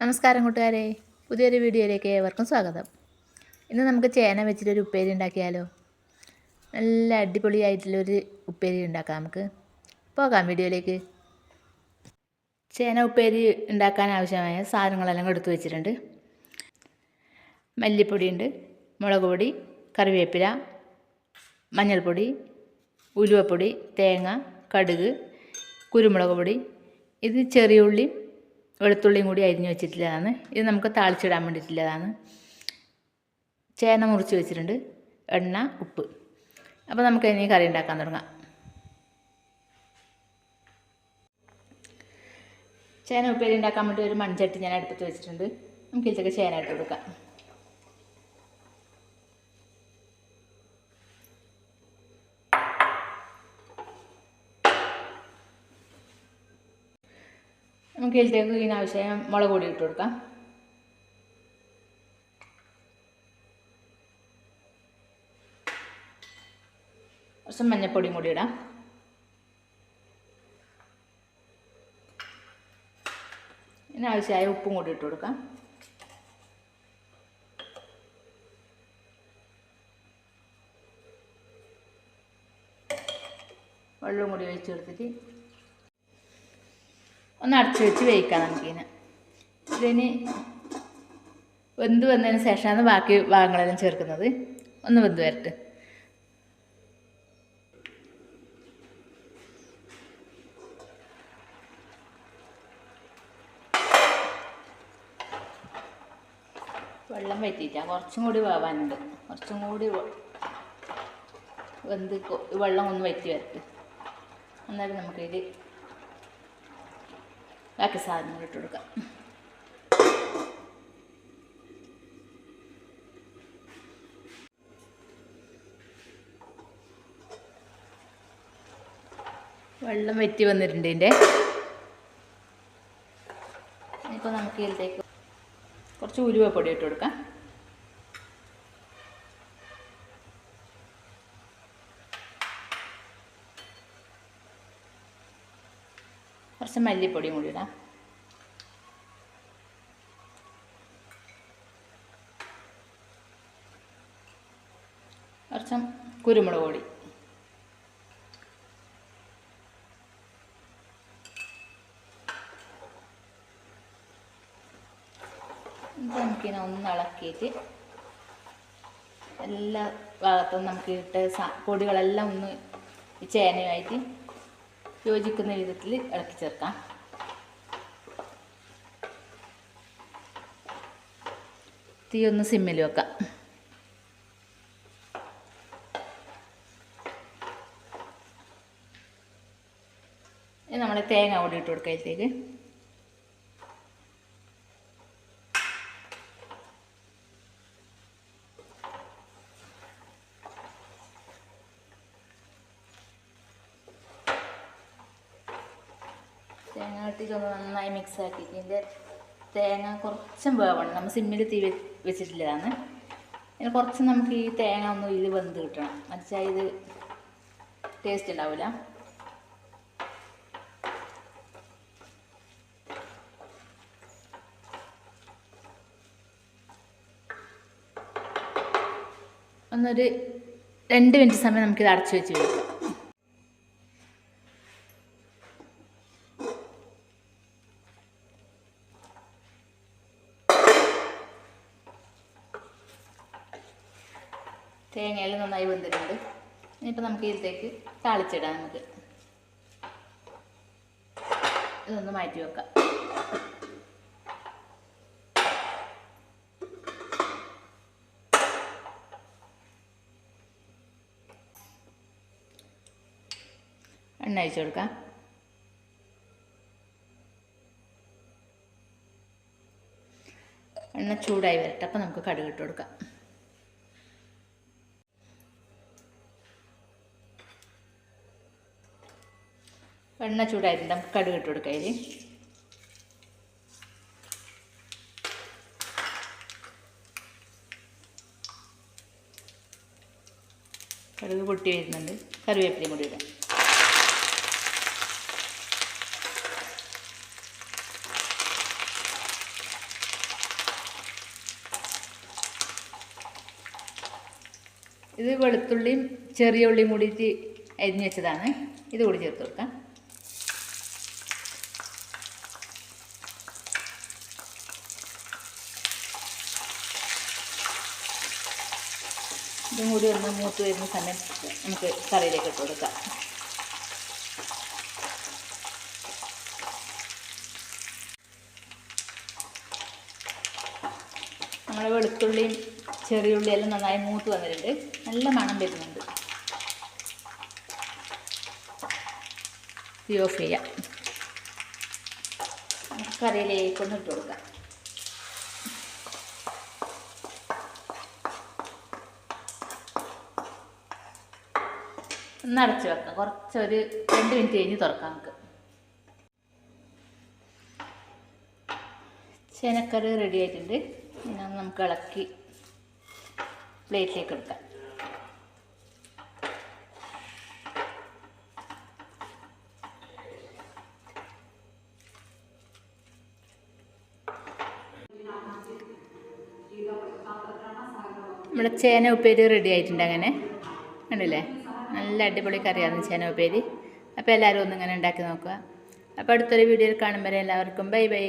നമസ്കാരം കൂട്ടുകാരെ, പുതിയൊരു വീഡിയോയിലേക്ക് ഏവർക്കും സ്വാഗതം. ഇന്ന് നമുക്ക് ചേന വെച്ചിട്ടൊരു ഉപ്പേരി ഉണ്ടാക്കിയാലോ. നല്ല അടിപൊളിയായിട്ടുള്ളൊരു ഉപ്പേരി ഉണ്ടാക്കാം. നമുക്ക് പോകാം വീഡിയോയിലേക്ക്. ചേന ഉപ്പേരി ഉണ്ടാക്കാൻ ആവശ്യമായ സാധനങ്ങളെല്ലാം എടുത്തു വെച്ചിട്ടുണ്ട്. മല്ലിപ്പൊടിയുണ്ട്, മുളക് പൊടി, കറിവേപ്പില, മഞ്ഞൾപ്പൊടി, ഉലുവപ്പൊടി, തേങ്ങ, കടുക്, കുരുമുളക് പൊടി. ഇത് ചെറിയ ഉള്ളി വെളുത്തുള്ളിയും കൂടി അരിഞ്ഞ് വെച്ചിട്ടുള്ളതാണ്. ഇത് നമുക്ക് താളിച്ചിടാൻ വേണ്ടിയിട്ടുള്ളതാണ്. ചേന മുറിച്ച് വെച്ചിട്ടുണ്ട്, എണ്ണ, ഉപ്പ്. അപ്പോൾ നമുക്ക് ഇനി കറി ഉണ്ടാക്കാൻ തുടങ്ങാം. ചേന ഉപ്പേരി ഉണ്ടാക്കാൻ വേണ്ടി ഒരു മൺചട്ടി ഞാൻ അടുപ്പത്ത് വെച്ചിട്ടുണ്ട്. നമുക്ക് ഇതിലേക്ക് ചേന ഇട്ട് കൊടുക്കാം. നമുക്ക് ഇതിലേക്ക് ഇതിനാവശ്യം മുളക് പൊടി ഇട്ട് കൊടുക്കാം. കുറച്ച് മഞ്ഞൾപ്പൊടിയും കൂടി ഇടാം. ഇതിനാവശ്യമായ ഉപ്പും കൂടി ഇട്ട് കൊടുക്കാം. വെള്ളവും കൂടി ഒഴിച്ച് കൊടുത്തിട്ട് ഒന്ന് അടച്ച് വെച്ച് വേവിക്കാം. നമുക്കിതിന് വെന്ത് വന്നതിന് ശേഷമാണ് ബാക്കി ഭാഗങ്ങളെല്ലാം ചേർക്കുന്നത്. ഒന്ന് വെന്ത് വരട്ടെ. വെള്ളം വറ്റിയിട്ടാണ്, കുറച്ചും കൂടി വേവാനുണ്ട്. കുറച്ചും കൂടി വെന്ത് വെള്ളം ഒന്ന് വറ്റി വരട്ടെ. എന്നാലും നമുക്കിതിൽ ബാക്കി സാധനങ്ങൾ ഇട്ട് കൊടുക്കാം. വെള്ളം വറ്റി വന്നിട്ടുണ്ട് ഇതിൻ്റെ. ഇപ്പോൾ നമുക്ക് ഇതിലേക്ക് കുറച്ച് ഉലുവപ്പൊടി ഇട്ട് കൊടുക്കാം. കുറച്ച് മല്ലിപ്പൊടിയും കൂടി ഇടാം. കുറച്ച് കുരുമുളക് പൊടി. നമുക്കിനെ ഒന്ന് ഇളക്കിയിട്ട് എല്ലാ ഭാഗത്തും നമുക്ക് ഇട്ട പൊടികളെല്ലാം ഒന്ന് ഈ ചേനയുമായിട്ട് യോജിക്കുന്ന വിധത്തിൽ ഇളക്കി ചേർക്കാം. തീ ഒന്ന് സിമ്മിൽ വെക്കാം. ഇനി നമ്മൾ തേങ്ങ കൂടി ഇട്ട് കൊടുക്കാം ഇതിലേക്ക്. തേങ്ങ ഇട്ടിട്ടൊന്ന് നന്നായി മിക്സ് ആക്കിയിട്ട് ഇതിൻ്റെ തേങ്ങ കുറച്ചും വേവണം. നമ്മൾ സിമ്മിൽ തീ വെച്ചിട്ടില്ലതാണ്. ഇനി കുറച്ച് നമുക്ക് ഈ തേങ്ങ ഒന്ന് ഇതിൽ വെന്ത് കിട്ടണം. മറിച്ചാൽ ഇത് ടേസ്റ്റ് ഉണ്ടാവില്ല. ഒന്നൊരു 2 മിനിറ്റ് സമയം നമുക്കിത് അടച്ചു വെച്ച് വയ്ക്കാം. തേങ്ങയെല്ലാം നന്നായി വെന്തിട്ടുണ്ട്. ഇനിയിപ്പോൾ നമുക്ക് ഇതിലേക്ക് താളിച്ചിടാം. നമുക്ക് ഇതൊന്ന് മാറ്റി വെക്കാം. എണ്ണ ഒഴിച്ച് കൊടുക്കാം. എണ്ണ ചൂടായി വരട്ടെ. അപ്പോൾ നമുക്ക് കടുക് ഇട്ട് കൊടുക്കാം. എണ്ണ ചൂടായിട്ടുണ്ട്. നമുക്ക് കടുക് ഇട്ട് കൊടുക്കാം. ഇതിൽ കടുക് പൊട്ടി വരുന്നുണ്ട്. കറിവേപ്പിലയും കൂടി ഇടാം. ഇത് വെളുത്തുള്ളിയും ചെറിയ ഉള്ളിയും കൂടിയിട്ട് അരിഞ്ഞ് വെച്ചതാണ്. ഇത് കൂടി ചേർത്ത് കൊടുക്കാം. ഇതും കൂടി ഒന്ന് മൂത്ത് വരുന്ന സമയം നമുക്ക് കറിയിലേക്ക് ഇട്ട് കൊടുക്കാം. നമ്മൾ വെളുത്തുള്ളിയും ചെറിയ ഉള്ളിയെല്ലാം നന്നായി മൂത്ത് വന്നിട്ടുണ്ട്. നല്ല മണം വരുന്നുണ്ട്. തീ ഓഫ് ചെയ്യാം. നമുക്ക് കറിയിലേക്കൊന്ന് ഇട്ട് കൊടുക്കാം. ഒന്ന് അടച്ച് വെക്കാം. കുറച്ചൊരു 2 മിനിറ്റ് കഴിഞ്ഞ് തുറക്കാം. നമുക്ക് ചേനക്കറി റെഡി ആയിട്ടുണ്ട്. പിന്നെ നമുക്ക് ഇളക്കി പ്ലേറ്റിലേക്ക് എടുക്കാം. നമ്മുടെ ചേന ഉപ്പേരി റെഡി ആയിട്ടുണ്ട്. അങ്ങനെ കണ്ടില്ലേ, നല്ല അടിപൊളി കറിയാണ് ചേന ഉപ്പേരി. അപ്പോൾ എല്ലാവരും ഒന്നിങ്ങനെ ഉണ്ടാക്കി നോക്കുക. അപ്പോൾ അടുത്തൊരു വീഡിയോയിൽ കാണുമ്പോൾ എല്ലാവർക്കും ബൈ ബൈ.